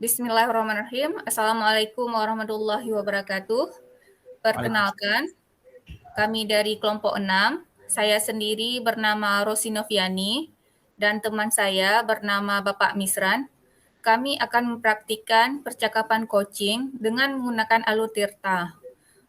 Bismillahirrahmanirrahim. Assalamualaikum warahmatullahi wabarakatuh. Perkenalkan, kami dari kelompok 6. Saya sendiri bernama Rosi Noviani dan teman saya bernama Bapak Misran. Kami akan mempraktikkan percakapan coaching dengan menggunakan Alutirta.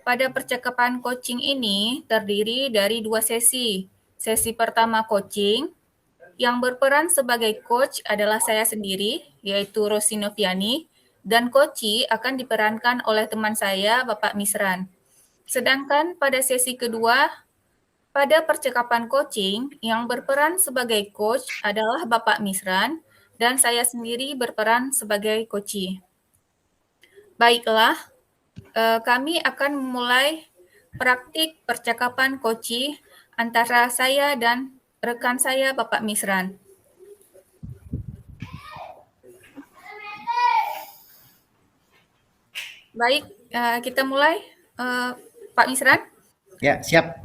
Pada percakapan coaching ini terdiri dari 2 sesi. Sesi pertama coaching, yang berperan sebagai coach adalah saya sendiri, yaitu Rosi Noviani, dan coachi akan diperankan oleh teman saya, Bapak Misran. Sedangkan pada sesi kedua, pada percakapan coaching, yang berperan sebagai coach adalah Bapak Misran, dan saya sendiri berperan sebagai coachi. Baiklah, kami akan memulai praktik percakapan coachi antara saya dan rekan saya, Bapak Misran. Baik, kita mulai. Pak Misran? Ya, siap.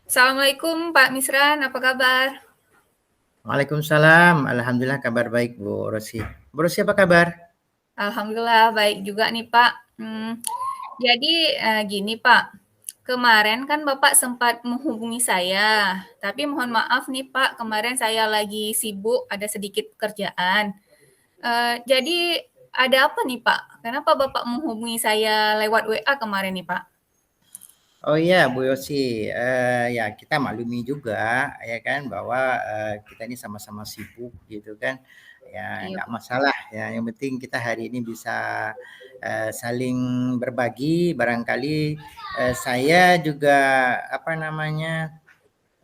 Assalamualaikum Pak Misran, apa kabar? Waalaikumsalam. Alhamdulillah kabar baik, Bu Rosi. Bu Rosi apa kabar? Alhamdulillah baik juga nih Pak. Jadi gini Pak, kemarin kan Bapak sempat menghubungi saya, tapi mohon maaf nih Pak, kemarin saya lagi sibuk, ada sedikit pekerjaan. Jadi ada apa nih Pak? Kenapa Bapak menghubungi saya lewat WA kemarin nih Pak? Oh iya, Bu Yosi, ya kita maklumi juga ya kan bahwa kita ini sama-sama sibuk gitu kan. Ya Iya nggak Pak. masalah ya. Yang penting kita hari ini bisa saling berbagi. Barangkali saya juga apa namanya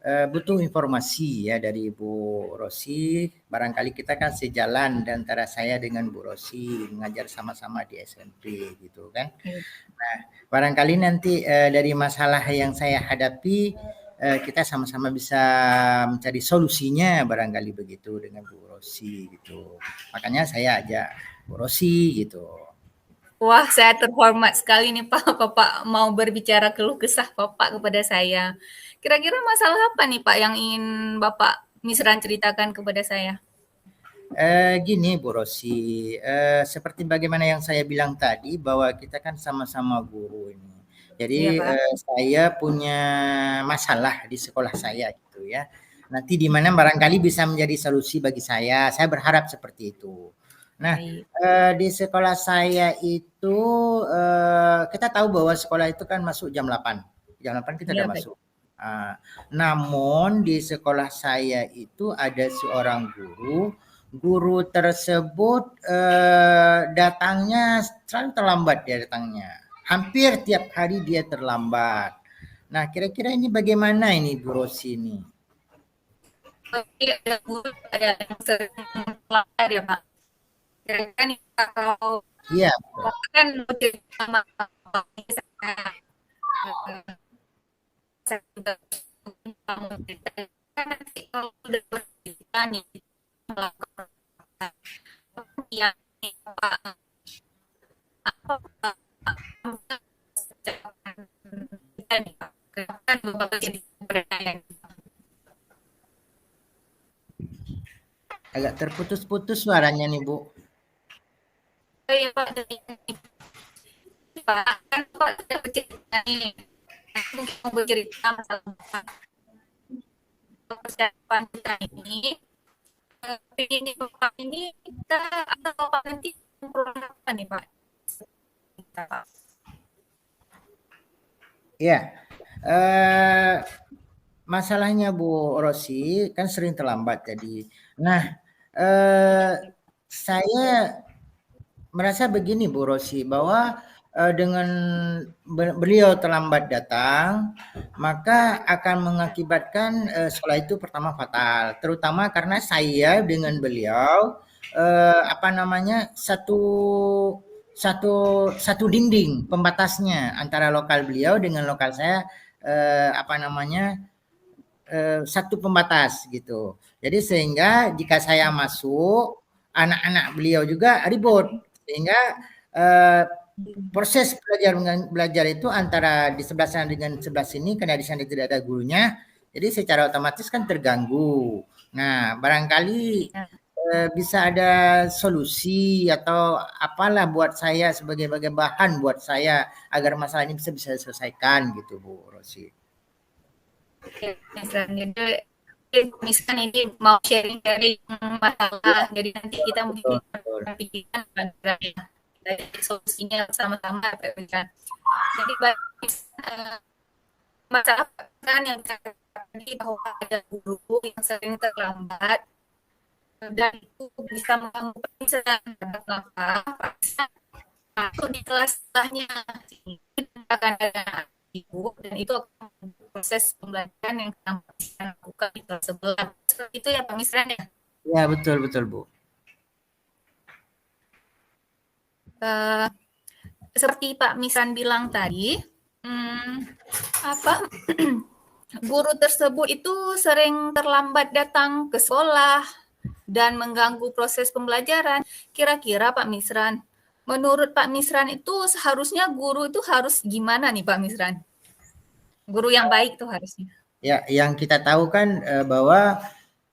butuh informasi ya dari Bu Rosi. Barangkali kita kan sejalan antara saya dengan Bu Rosi mengajar sama-sama di SMP gitu kan. Iya. Nah, barangkali nanti dari masalah yang saya hadapi kita sama-sama bisa mencari solusinya barangkali begitu dengan Bu Rosi gitu. Makanya saya ajak Bu Rosi gitu. Wah, saya terhormat sekali nih Pak, Bapak mau berbicara keluh kesah Bapak kepada saya. Kira-kira masalah apa nih Pak yang ingin Bapak Misran ceritakan kepada saya? Gini Bu Rosi, seperti bagaimana yang saya bilang tadi bahwa kita kan sama-sama guru ini. Jadi Iya Pak. saya punya masalah di sekolah saya gitu ya. Nanti di mana barangkali bisa menjadi solusi bagi saya berharap seperti itu. Nah, Baik. di sekolah saya itu kita tahu bahwa sekolah itu kan masuk jam 8. Jam 8 kita Iya udah baik. masuk. Namun di sekolah saya itu ada seorang guru tersebut datangnya selalu terlambat dia datangnya. Hampir tiap hari dia terlambat. Nah, kira-kira ini bagaimana ini Bu Rosi ini? Berarti ada guru ada yang sering melanggar ya Pak. Kira-kira nih Pak kalau Iya, Bapak kan bercerita sama Bapak, saya juga kamu cerita kan nanti kalau udah bercerita nih melakukan yang Pak apa Pak kita nih Pak, kan Bapak jadi bertanya. agak terputus-putus suaranya nih Bu. Oh iya Pak, dari Pak kan Pak sudah bercerita nih, mungkin mau bercerita masalah Bapak persiapan kita ini. Ini Bapak ini kita atau Bapak nanti memperoleh apa nih Pak? Kita, Pak. Iya. Masalahnya Bu Rosi kan sering terlambat jadi. Nah, saya merasa begini Bu Rosi bahwa dengan beliau terlambat datang, maka akan mengakibatkan sekolah itu pertama fatal, terutama karena saya dengan beliau apa namanya satu dinding pembatasnya antara lokal beliau dengan lokal saya apa namanya satu pembatas gitu. Jadi sehingga jika saya masuk, anak-anak beliau juga ribut sehingga eh, proses belajar itu antara di sebelah sana dengan sebelah sini karena di sana tidak ada gurunya, jadi secara otomatis kan terganggu. Nah, barangkali Ya. bisa ada solusi atau apalah buat saya sebagai bahan buat saya agar masalah ini bisa diselesaikan gitu Bu Rosi. Oke, jadi misalnya ini mau sharing dari masalah, jadi nanti kita mungkin Betul. pikirkan dari solusinya sama-sama. Jadi masalah kan yang tadi bahwa ada guru yang sering terlambat dan itu bisa mengganggu penyelesaian kenapa masuk di kelas setelahnya akan ada ibu dan itu akan proses pembelajaran yang kita lakukan di kelas sebelah. Seperti itu ya Pak Misran ya? Ya betul Bu. Seperti Pak Misran bilang tadi, guru tersebut itu sering terlambat datang ke sekolah dan mengganggu proses pembelajaran. Kira-kira Pak Misran, menurut Pak Misran itu seharusnya guru itu harus gimana nih Pak Misran? Guru yang baik tuh harusnya. Ya, yang kita tahu kan bahwa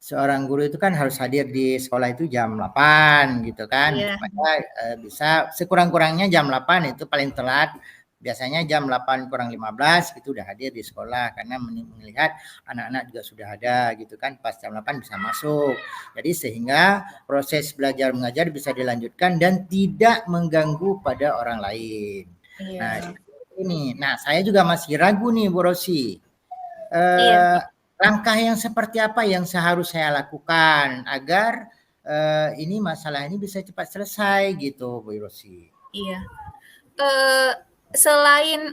seorang guru itu kan harus hadir di sekolah itu jam 8 gitu kan. Iya. Supaya bisa sekurang-kurangnya jam 8 itu paling telat. Biasanya jam 8 kurang 15 itu udah hadir di sekolah karena melihat anak-anak juga sudah ada gitu kan, pas jam 8 bisa masuk. Jadi sehingga proses belajar mengajar bisa dilanjutkan dan tidak mengganggu pada orang lain. Iya. Nah, ini. Nah, saya juga masih ragu nih Bu Rosi. Iya. Langkah yang seperti apa yang seharusnya saya lakukan agar ini masalah ini bisa cepat selesai gitu Bu Rosi. Iya. Selain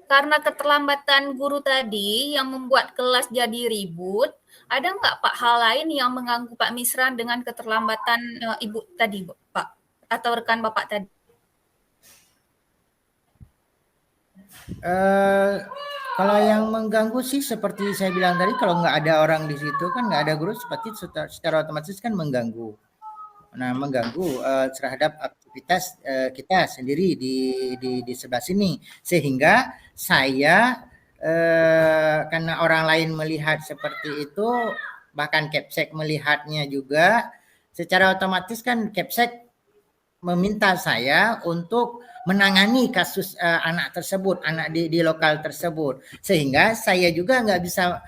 karena keterlambatan guru tadi yang membuat kelas jadi ribut, ada nggak Pak hal lain yang mengganggu Pak Misran dengan keterlambatan Ibu tadi Pak atau rekan Bapak tadi? Kalau yang mengganggu sih seperti saya bilang tadi, kalau nggak ada orang di situ kan nggak ada guru, seperti secara otomatis kan mengganggu. Nah, mengganggu terhadap aktivitas kita sendiri di sebelah sini, sehingga saya karena orang lain melihat seperti itu, bahkan Kepsek melihatnya juga, secara otomatis kan Kepsek meminta saya untuk menangani kasus anak tersebut, anak di lokal tersebut, sehingga saya juga nggak bisa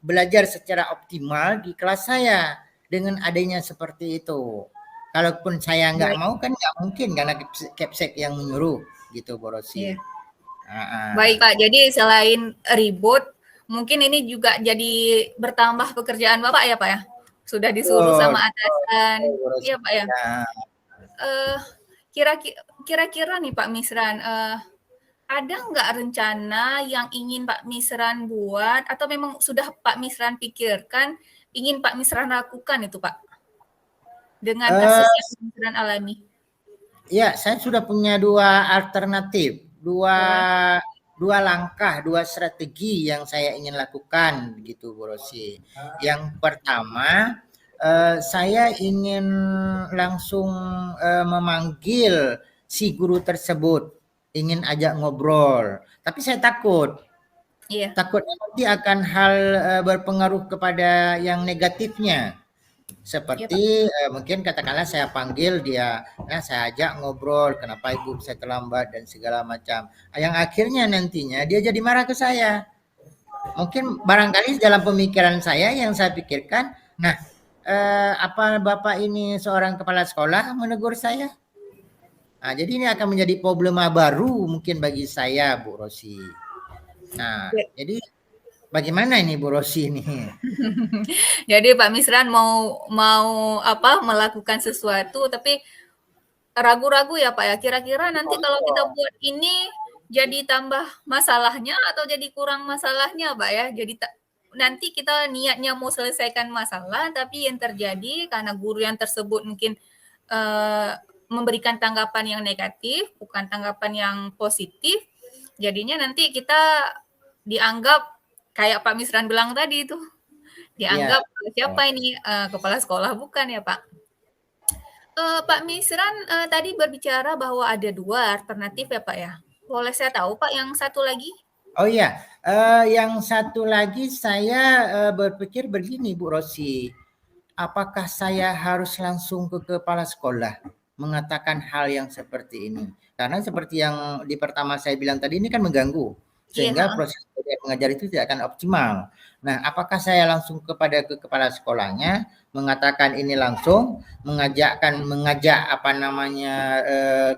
belajar secara optimal di kelas saya dengan adanya seperti itu. Kalaupun saya nggak mau kan nggak mungkin karena Kepsek yang menyuruh gitu Bu Rosi. Iya. Baik Pak, jadi selain ribut, mungkin ini juga jadi bertambah pekerjaan Bapak ya Pak ya? Sudah disuruh sama atasan. Iya Pak ya. Kira-kira nih Pak Misran, ada nggak rencana yang ingin Pak Misran buat atau memang sudah Pak Misran pikirkan ingin Pak Misran lakukan itu Pak dengan kasus yang Pak Misran alami? Ya, saya sudah punya dua alternatif, dua langkah, dua strategi yang saya ingin lakukan gitu Bu Rosi. Yang pertama, saya ingin langsung memanggil si guru tersebut, ingin ajak ngobrol. Tapi saya takut. Iya. Takutnya nanti akan hal berpengaruh kepada yang negatifnya. Seperti mungkin katakanlah saya panggil dia, saya ajak ngobrol, kenapa ibu bisa terlambat dan segala macam. Yang akhirnya nantinya dia jadi marah ke saya. Mungkin barangkali dalam pemikiran saya yang saya pikirkan, apa Bapak ini seorang kepala sekolah menegur saya? Nah, jadi ini akan menjadi problema baru mungkin bagi saya, Bu Rosi. Nah, jadi bagaimana ini Bu Rosi ini? Jadi Pak Misran mau melakukan sesuatu tapi ragu-ragu ya Pak ya. Kira-kira nanti kalau kita buat ini jadi tambah masalahnya atau jadi kurang masalahnya Pak ya. Jadi nanti kita niatnya mau selesaikan masalah tapi yang terjadi karena guru yang tersebut mungkin memberikan tanggapan yang negatif, bukan tanggapan yang positif. Jadinya nanti kita dianggap kayak Pak Misran bilang tadi itu. Dianggap siapa ini kepala sekolah bukan ya Pak? Pak Misran tadi berbicara bahwa ada dua alternatif ya Pak ya. Boleh saya tahu Pak yang satu lagi? Oh iya, yang satu lagi saya berpikir begini Bu Rosi. apakah saya harus langsung ke kepala sekolah mengatakan hal yang seperti ini? Karena seperti yang di pertama saya bilang tadi ini kan mengganggu, Iya, sehingga proses belajar mengajar itu tidak akan optimal. Nah, apakah saya langsung ke kepala sekolahnya mengatakan ini langsung, mengajak apa namanya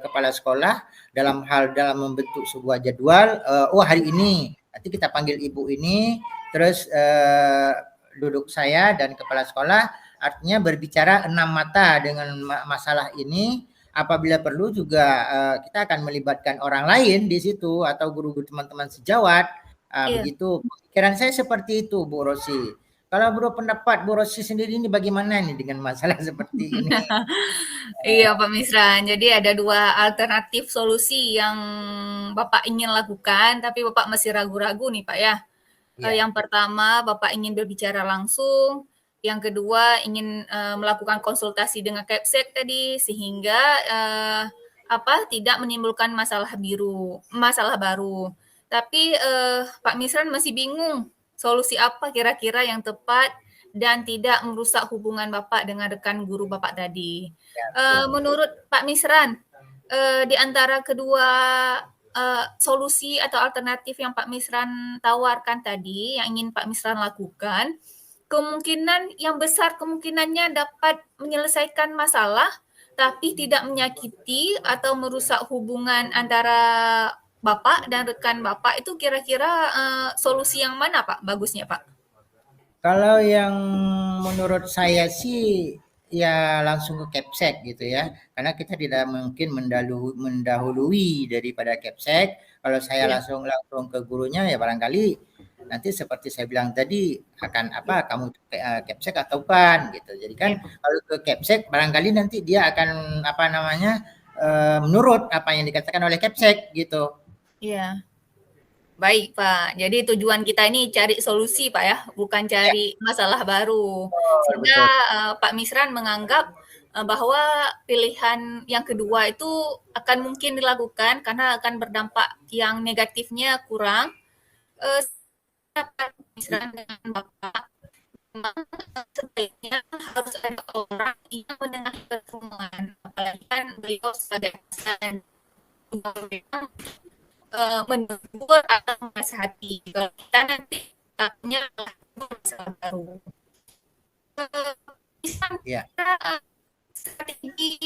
kepala sekolah dalam membentuk sebuah jadwal. Oh hari ini nanti kita panggil ibu ini, terus duduk saya dan kepala sekolah. Artinya berbicara 6 mata dengan masalah ini. Apabila perlu juga kita akan melibatkan orang lain di situ atau guru-guru teman-teman sejawat. iya. Begitu. Pikiran saya seperti itu, Bu Rosi. Kalau menurut pendapat Bu Rosi sendiri ini bagaimana nih dengan masalah seperti ini? Iya, Pak Misran. Jadi ada dua alternatif solusi yang Bapak ingin lakukan, tapi Bapak masih ragu-ragu nih, Pak ya. Ya, Yang pertama, Bapak ingin berbicara langsung. Yang kedua, ingin melakukan konsultasi dengan Kepsek tadi, sehingga tidak menimbulkan masalah baru. Tapi Pak Misran masih bingung solusi apa kira-kira yang tepat dan tidak merusak hubungan Bapak dengan rekan guru Bapak tadi. ya, betul. Menurut Pak Misran, di antara kedua solusi atau alternatif yang Pak Misran tawarkan tadi, yang ingin Pak Misran lakukan, kemungkinan yang besar kemungkinannya dapat menyelesaikan masalah, tapi tidak menyakiti atau merusak hubungan antara Bapak dan rekan Bapak itu kira-kira solusi yang mana Pak bagusnya Pak? Kalau yang menurut saya sih ya langsung ke Kepsek gitu ya. Karena kita tidak mungkin mendahului daripada Kepsek. Kalau saya Iya, langsung ke gurunya ya barangkali nanti seperti saya bilang tadi akan apa kamu Kepsek atau bukan gitu. Jadi kan iya, kalau ke Kepsek barangkali nanti dia akan apa namanya menurut apa yang dikatakan oleh Kepsek gitu. iya. Baik, Pak. Jadi tujuan kita ini cari solusi, Pak ya, bukan Ya, cari masalah baru. betul, Sehingga betul. Pak Misran menganggap bahwa pilihan yang kedua itu akan mungkin dilakukan karena akan berdampak yang negatifnya kurang. Eh, Pak Misran dengan Bapak, memang sebaiknya harus ada orang yang menengahi pertemuan. Apalagi kan beliau sebagai pasangan menegur atau menasihati. Kalau kita nanti takutnya masalah baru. Bisa Ya. strategi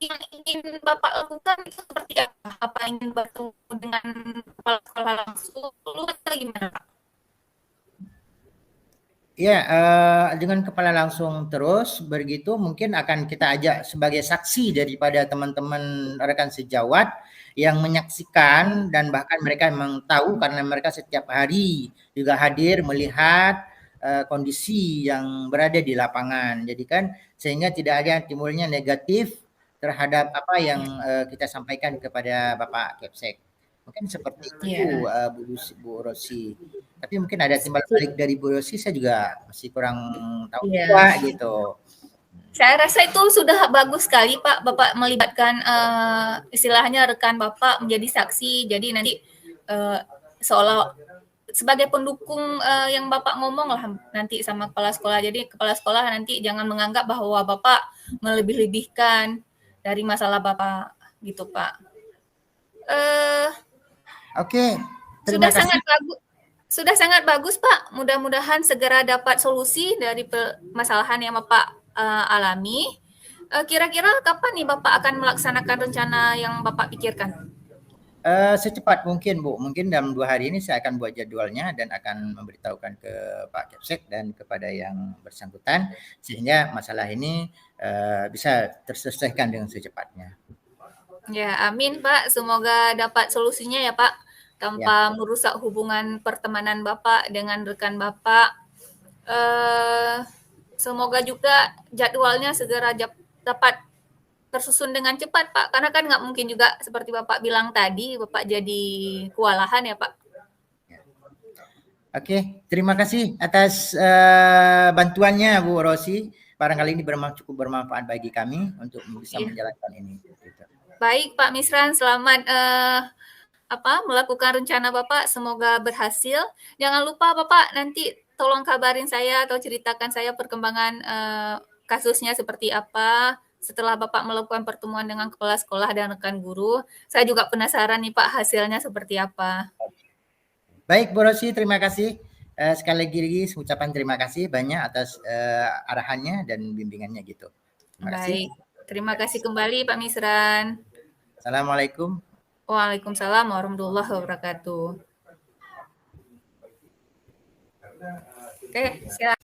yang ingin Bapak lakukan itu seperti apa? Apa ingin bertemu dengan kepala sekolah langsung atau gimana Pak? Ya, dengan kepala langsung terus begitu mungkin akan kita ajak sebagai saksi daripada teman-teman rekan sejawat yang menyaksikan dan bahkan mereka memang tahu karena mereka setiap hari juga hadir melihat kondisi yang berada di lapangan. Jadi kan sehingga tidak ada timbulnya negatif terhadap apa yang kita sampaikan kepada Bapak Kepsek. Mungkin seperti itu Iya. Bu Rosi. Tapi mungkin ada timbal balik dari Bu Rosi saya juga masih kurang tahu Iya. juga gitu. Saya rasa itu sudah bagus sekali Pak, Bapak melibatkan istilahnya rekan Bapak menjadi saksi. Jadi nanti uh, seolah sebagai pendukung yang Bapak ngomong lah nanti sama kepala sekolah. Jadi kepala sekolah nanti jangan menganggap bahwa Bapak melebih-lebihkan dari masalah Bapak gitu Pak. Uh, Oke, sudah terima kasih. sangat bagus. Sudah sangat bagus Pak. Mudah-mudahan segera dapat solusi dari permasalahan yang Bapak alami. Kira-kira kapan nih Bapak akan melaksanakan rencana yang Bapak pikirkan? Secepat mungkin Bu, mungkin dalam 2 hari ini saya akan buat jadwalnya dan akan memberitahukan ke Pak Kepsek dan kepada yang bersangkutan sehingga masalah ini bisa terselesaikan dengan secepatnya. Ya, amin Pak. Semoga dapat solusinya ya Pak, Ya, tanpa merusak hubungan pertemanan Bapak dengan rekan Bapak. Eh, Semoga juga jadwalnya segera dapat tersusun dengan cepat Pak, karena kan nggak mungkin juga seperti Bapak bilang tadi, Bapak jadi kewalahan ya Pak. ya. Oke, terima kasih atas bantuannya Bu Rosi. Barangkali ini cukup bermanfaat bagi kami untuk bisa Iya. menjalankan ini. Gitu. Baik Pak Misran, selamat melakukan rencana Bapak, semoga berhasil. Jangan lupa Bapak nanti tolong kabarin saya atau ceritakan saya perkembangan kasusnya seperti apa setelah Bapak melakukan pertemuan dengan kepala sekolah dan rekan guru. Saya juga penasaran nih Pak, hasilnya seperti apa. Baik Bu Rosi, terima kasih. Sekali lagi ucapan terima kasih banyak atas arahannya dan bimbingannya gitu. Terima kasih. Baik, terima kasih kembali Pak Misran. Assalamualaikum. Waalaikumsalam warahmatullahi wabarakatuh. Oke, silakan.